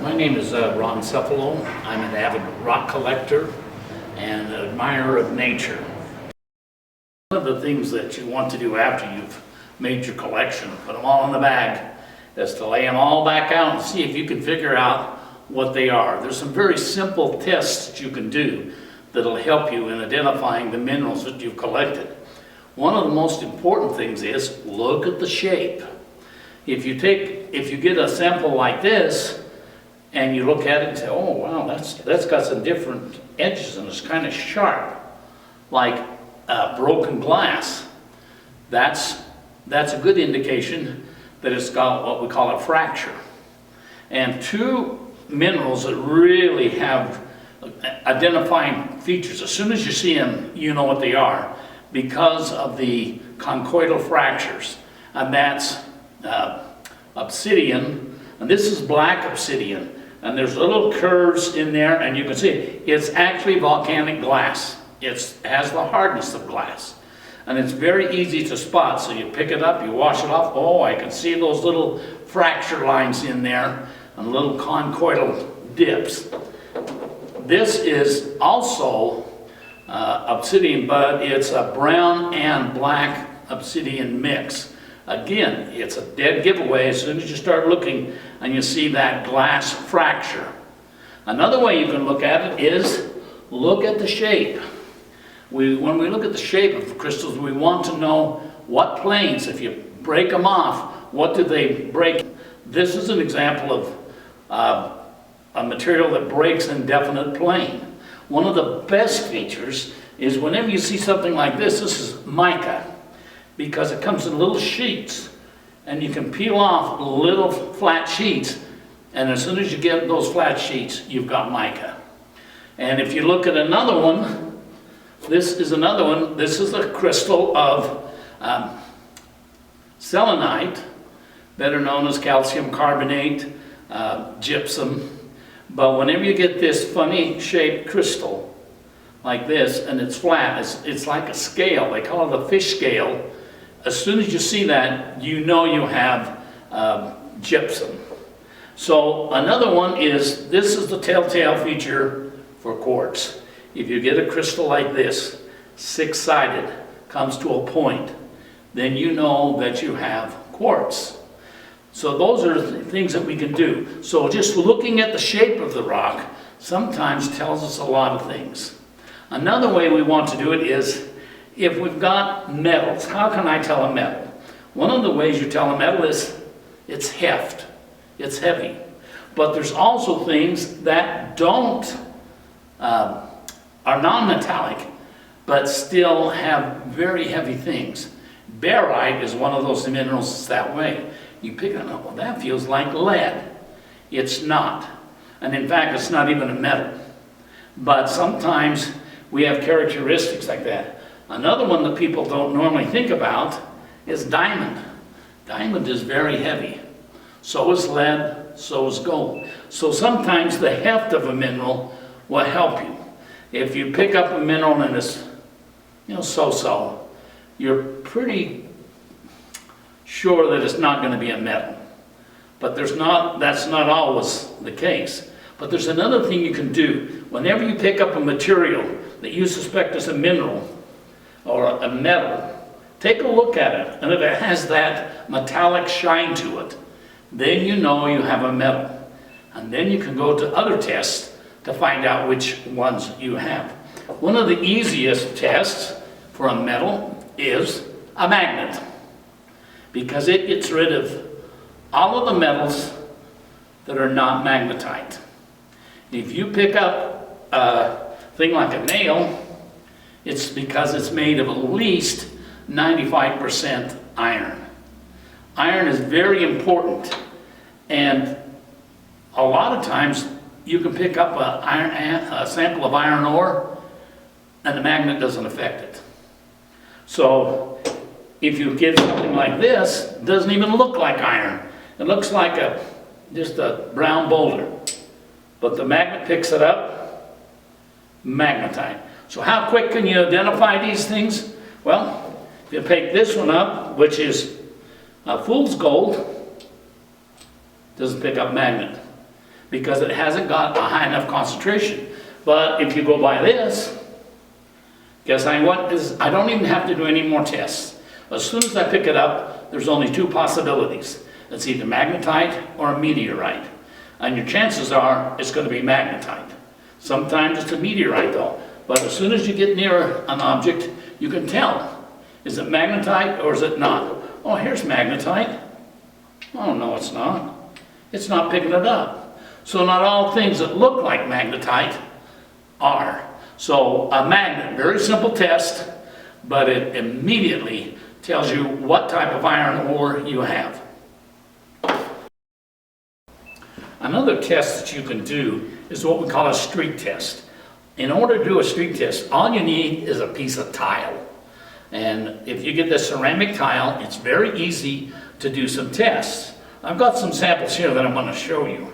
My name is Ron Cephalo. I'm an avid rock collector and admirer of nature. One of the things that you want to do after you've made your collection, put them all in the bag, is to lay them all back out and see if you can figure out what they are. There's some very simple tests that you can do that'll help you in identifying the minerals that you've collected. One of the most important things is look at the shape. If you get a sample like this and you look at it and say, oh wow, that's got some different edges and it's kind of sharp, like broken glass, that's a good indication that it's got what we call a fracture. And two minerals that really have identifying features, as soon as you see them, you know what they are because of the conchoidal fractures, and that's obsidian, and this is black obsidian, and there's little curves in there, and you can see it's actually volcanic glass. It has the hardness of glass, and it's very easy to spot. So you pick it up, you wash it off. Oh, I can see those little fracture lines in there and little conchoidal dips. This is also obsidian, but it's a brown and black obsidian mix. Again, it's a dead giveaway as soon as you start looking and you see that glass fracture. Another way you can look at it is look at the shape. When we look at the shape of the crystals, we want to know what planes, if you break them off, what do they break? This is an example of a material that breaks in definite plane. One of the best features is whenever you see something like this is mica, because it comes in little sheets and you can peel off little flat sheets, and as soon as you get those flat sheets, you've got mica. And if you look at another one, this is another one. This is a crystal of selenite, better known as calcium carbonate, gypsum. But whenever you get this funny shaped crystal like this, and it's flat, it's like a scale. They call it a fish scale. As soon as you see that, you know you have gypsum. So another one is, this is the telltale feature for quartz. If you get a crystal like this, six-sided, comes to a point, then you know that you have quartz. So those are the things that we can do. So just looking at the shape of the rock sometimes tells us a lot of things. Another way we want to do it is, if we've got metals, how can I tell a metal? One of the ways you tell a metal is its heft, it's heavy. But there's also things that don't, are non-metallic, but still have very heavy things. Barite is one of those minerals that's that way. You pick it up, well, that feels like lead. It's not. And in fact, it's not even a metal. But sometimes we have characteristics like that. Another one that people don't normally think about is diamond. Diamond is very heavy. So is lead, so is gold. So sometimes the heft of a mineral will help you. If you pick up a mineral and it's, so-so, you're pretty sure that it's not going to be a metal. But that's not always the case. But there's another thing you can do. Whenever you pick up a material that you suspect is a mineral or a metal, take a look at it, and if it has that metallic shine to it, then you know you have a metal. And then you can go to other tests to find out which ones you have. One of the easiest tests for a metal is a magnet, because it gets rid of all of the metals that are not magnetite. If you pick up a thing like a nail, it's because it's made of at least 95% iron. Iron is very important, and a lot of times you can pick up a sample of iron ore and the magnet doesn't affect it. So if you get something like this, it doesn't even look like iron. It looks like just a brown boulder. But the magnet picks it up, magnetite. So how quick can you identify these things? Well, if you pick this one up, which is fool's gold, doesn't pick up magnet. because it hasn't got a high enough concentration. But if you go by this, guess what is, I don't even have to do any more tests. As soon as I pick it up, there's only two possibilities. It's either magnetite or a meteorite. And your chances are it's going to be magnetite. Sometimes it's a meteorite though. But as soon as you get near an object, you can tell. Is it magnetite or is it not? Oh, here's magnetite. Oh, no, it's not. It's not picking it up. So not all things that look like magnetite are. So a magnet, very simple test, but it immediately tells you what type of iron ore you have. Another test that you can do is what we call a streak test. In order to do a streak test, all you need is a piece of tile. And if you get the ceramic tile, it's very easy to do some tests. I've got some samples here that I'm going to show you.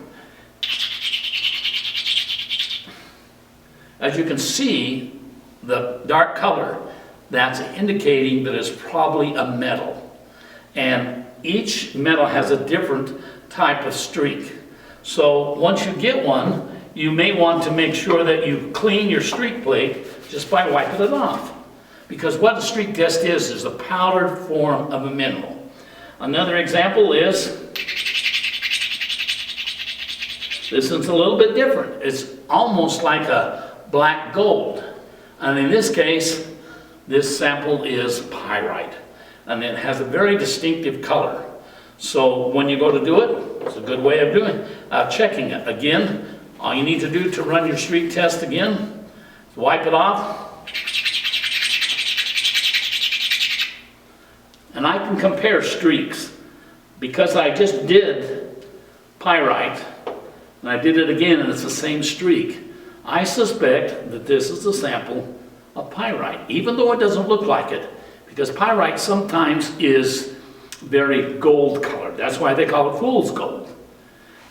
As you can see, the dark color, that's indicating that it's probably a metal. And each metal has a different type of streak. So once you get one, you may want to make sure that you clean your streak plate just by wiping it off. Because what a streak test is a powdered form of a mineral. Another example is, this one's a little bit different. It's almost like a black gold. And in this case, this sample is pyrite. And it has a very distinctive color. So when you go to do it, it's a good way of checking it. Again, all you need to do to run your streak test again is wipe it off. And I can compare streaks because I just did pyrite and I did it again and it's the same streak. I suspect that this is a sample of pyrite, even though it doesn't look like it, because pyrite sometimes is very gold colored. That's why they call it fool's gold.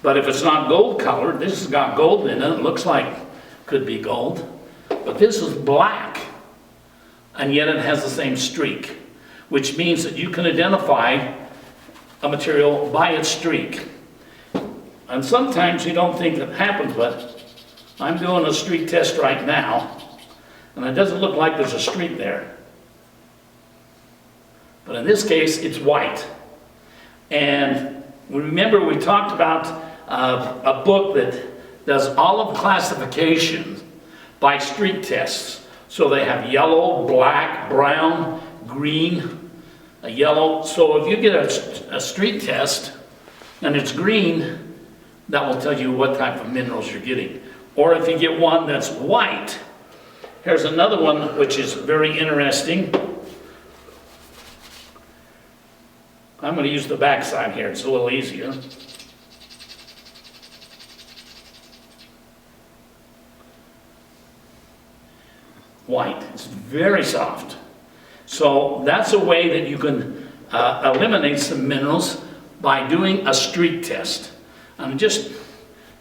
But if it's not gold colored, this has got gold in it. It looks like could be gold, but this is black, and yet it has the same streak, which means that you can identify a material by its streak. And sometimes you don't think that happens, but I'm doing a streak test right now, and it doesn't look like there's a streak there. But in this case, it's white. And remember, we talked about a book that does all of the classifications by streak tests. So they have yellow, black, brown, green, a yellow. So if you get a streak test and it's green, that will tell you what type of minerals you're getting. Or if you get one that's white, here's another one which is very interesting. I'm going to use the back side here, it's a little easier. White, it's very soft. So that's a way that you can eliminate some minerals by doing a streak test. And it just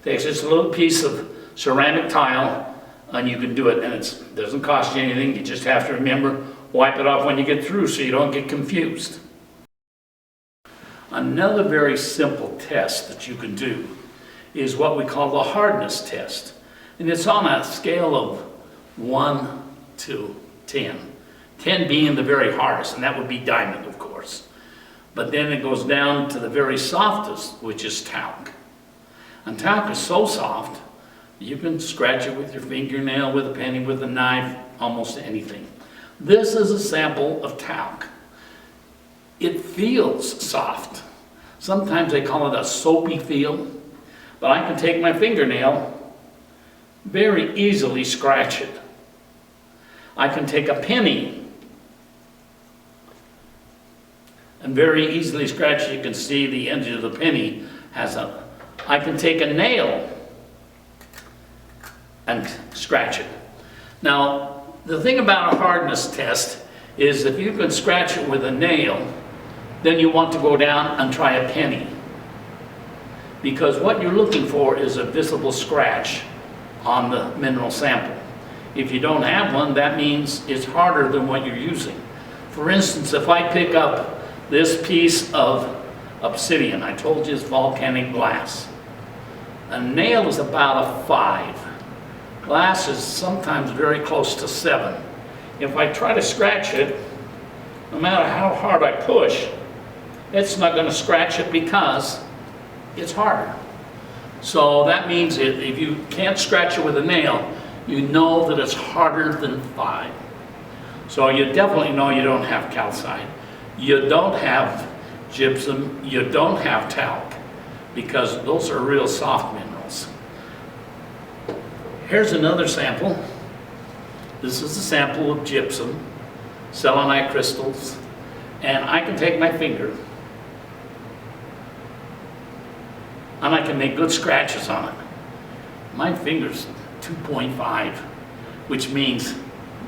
takes just a little piece of ceramic tile and you can do it, and it doesn't cost you anything. You just have to remember, wipe it off when you get through so you don't get confused. Another very simple test that you can do is what we call the hardness test. And it's on a scale of 1 to 10. 10 being the very hardest, and that would be diamond, of course. But then it goes down to the very softest, which is talc. And talc is so soft, you can scratch it with your fingernail, with a penny, with a knife, almost anything. This is a sample of talc. It feels soft. Sometimes they call it a soapy feel, but I can take my fingernail, very easily scratch it. I can take a penny and very easily scratch it. You can see the edge of the penny has a, I can take a nail and scratch it. Now, the thing about a hardness test is if you can scratch it with a nail, then you want to go down and try a penny. Because what you're looking for is a visible scratch on the mineral sample. If you don't have one, that means it's harder than what you're using. For instance, if I pick up this piece of obsidian, I told you it's volcanic glass. A nail is about a 5. Glass is sometimes very close to 7. If I try to scratch it, no matter how hard I push, it's not going to scratch it because it's harder. So that means if you can't scratch it with a nail, you know that it's harder than 5. So you definitely know you don't have calcite. You don't have gypsum. You don't have talc, because those are real soft minerals. Here's another sample. This is a sample of gypsum, selenite crystals, and I can take my finger and I can make good scratches on it. My finger's 2.5, which means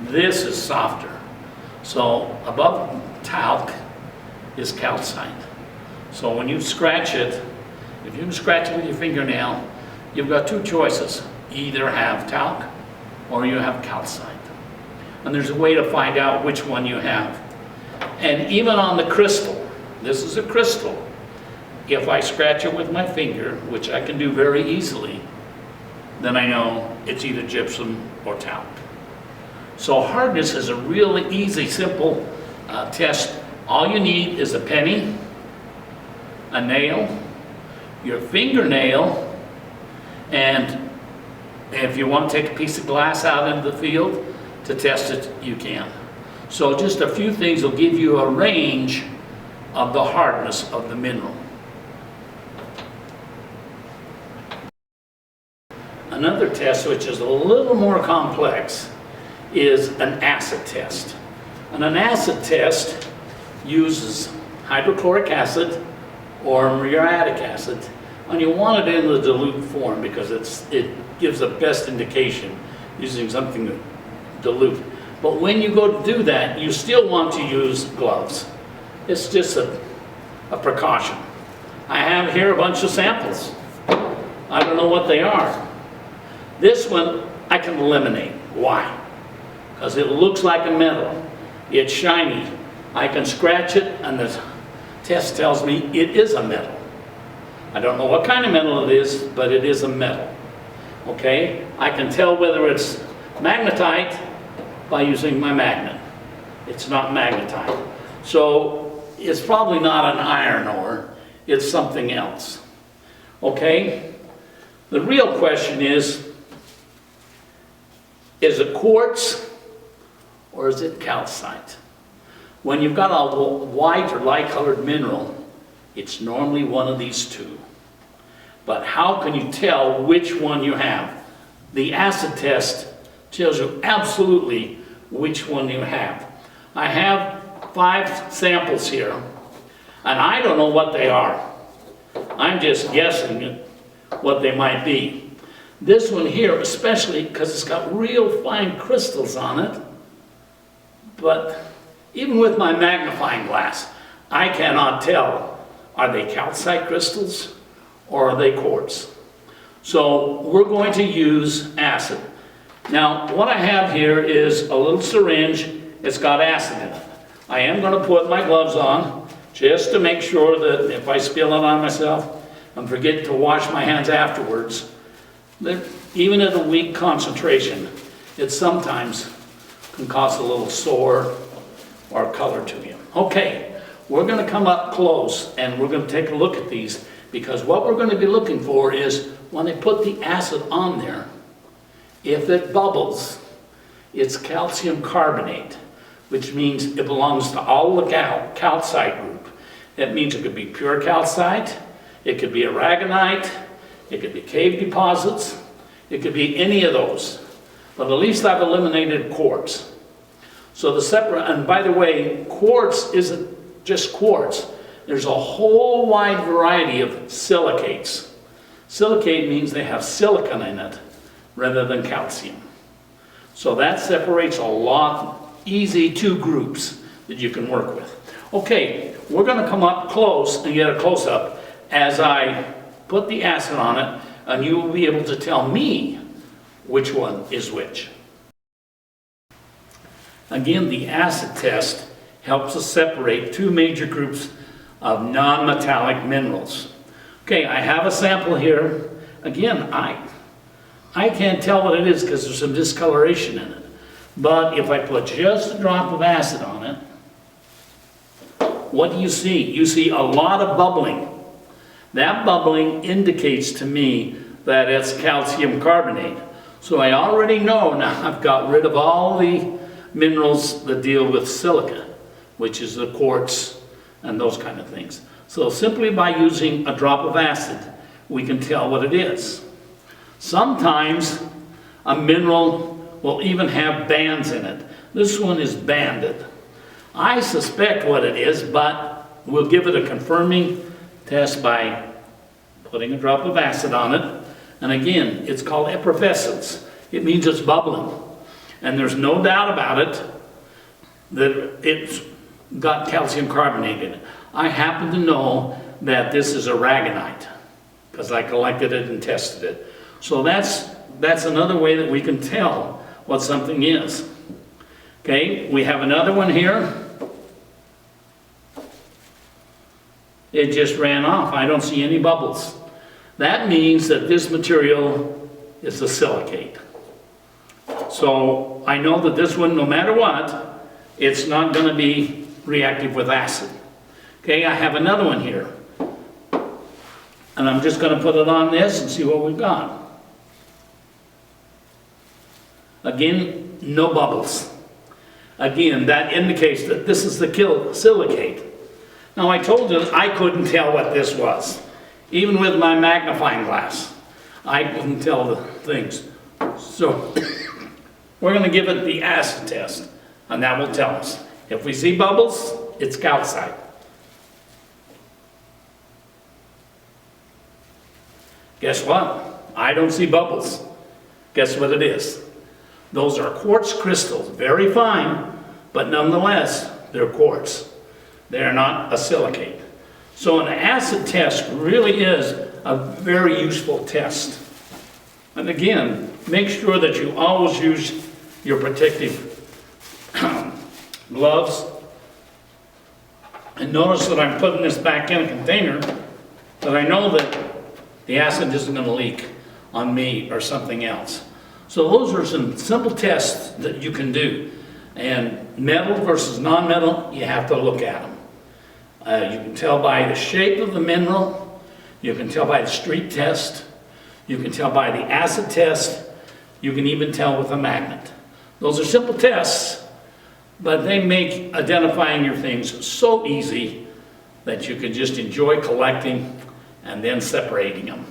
this is softer. So above talc is calcite. So when you scratch it, if you can scratch it with your fingernail, you've got 2 choices. You either have talc or you have calcite. And there's a way to find out which one you have. And even on the crystal, this is a crystal. If I scratch it with my finger, which I can do very easily, then I know it's either gypsum or talc. So hardness is a really easy, simple test. All you need is a penny, a nail, your fingernail, and if you want to take a piece of glass out into the field to test it, you can. So just a few things will give you a range of the hardness of the mineral. Another test, which is a little more complex, is an acid test. And an acid test uses hydrochloric acid or muriatic acid, and you want it in the dilute form because it gives the best indication using something dilute. But when you go to do that, you still want to use gloves. It's just a precaution. I have here a bunch of samples. I don't know what they are. This one I can eliminate. Why? Because it looks like a metal. It's shiny. I can scratch it and the test tells me it is a metal. I don't know what kind of metal it is, but it is a metal. Okay? I can tell whether it's magnetite by using my magnet. It's not magnetite. So it's probably not an iron ore. It's something else. Okay? The real question is it quartz or is it calcite? When you've got a white or light colored mineral, it's normally one of these 2. But how can you tell which one you have? The acid test tells you absolutely which one you have. I have 5 samples here, and I don't know what they are. I'm just guessing what they might be. This one here, especially because it's got real fine crystals on it, but even with my magnifying glass, I cannot tell, are they calcite crystals or are they quartz? So we're going to use acid. Now, what I have here is a little syringe. It's got acid in it. I am going to put my gloves on just to make sure that if I spill it on myself and forget to wash my hands afterwards, that even at a weak concentration, it sometimes can cause a little sore or color to you. Okay, we're going to come up close and we're going to take a look at these, because what we're going to be looking for is when they put the acid on there, if it bubbles, it's calcium carbonate, which means it belongs to all the calcite group. That means it could be pure calcite, it could be aragonite, it could be cave deposits, it could be any of those. But at least I've eliminated quartz. So the separate, and by the way, quartz isn't just quartz. There's a whole wide variety of silicates. Silicate means they have silicon in it rather than calcium. So that separates a lot, easy 2 groups that you can work with. Okay, we're going to come up close and get a close-up as I put the acid on it, and you will be able to tell me which one is which. Again, the acid test helps us separate 2 major groups of non-metallic minerals. Okay, I have a sample here, again, I can't tell what it is because there's some discoloration in it. But if I put just a drop of acid on it, what do you see? You see a lot of bubbling. That bubbling indicates to me that it's calcium carbonate. So I already know now I've got rid of all the minerals that deal with silica, which is the quartz and those kind of things. So simply by using a drop of acid, we can tell what it is. Sometimes a mineral will even have bands in it. This one is banded. I suspect what it is, but we'll give it a confirming test by putting a drop of acid on it. And again, it's called effervescence. It means it's bubbling. And there's no doubt about it that it's got calcium carbonate in it. I happen to know that this is aragonite because I collected it and tested it. So that's another way that we can tell what something is. Okay, we have another one here. It just ran off. I don't see any bubbles. That means that this material is a silicate. So I know that this one, no matter what, it's not going to be reactive with acid. Okay, I have another one here. And I'm just going to put it on this and see what we've got. Again, no bubbles. Again, that indicates that this is the silicate. Now I told you I couldn't tell what this was. Even with my magnifying glass, I couldn't tell the things. So we're going to give it the acid test, and that will tell us. If we see bubbles, it's calcite. Guess what? I don't see bubbles. Guess what it is? Those are quartz crystals, very fine, but nonetheless, they're quartz. They're not a silicate. So an acid test really is a very useful test. And again, make sure that you always use your protective gloves. And notice that I'm putting this back in a container, but I know that the acid isn't going to leak on me or something else. So those are some simple tests that you can do. And metal versus non-metal, you have to look at them. You can tell by the shape of the mineral. You can tell by the streak test. You can tell by the acid test. You can even tell with a magnet. Those are simple tests, but they make identifying your things so easy that you can just enjoy collecting and then separating them.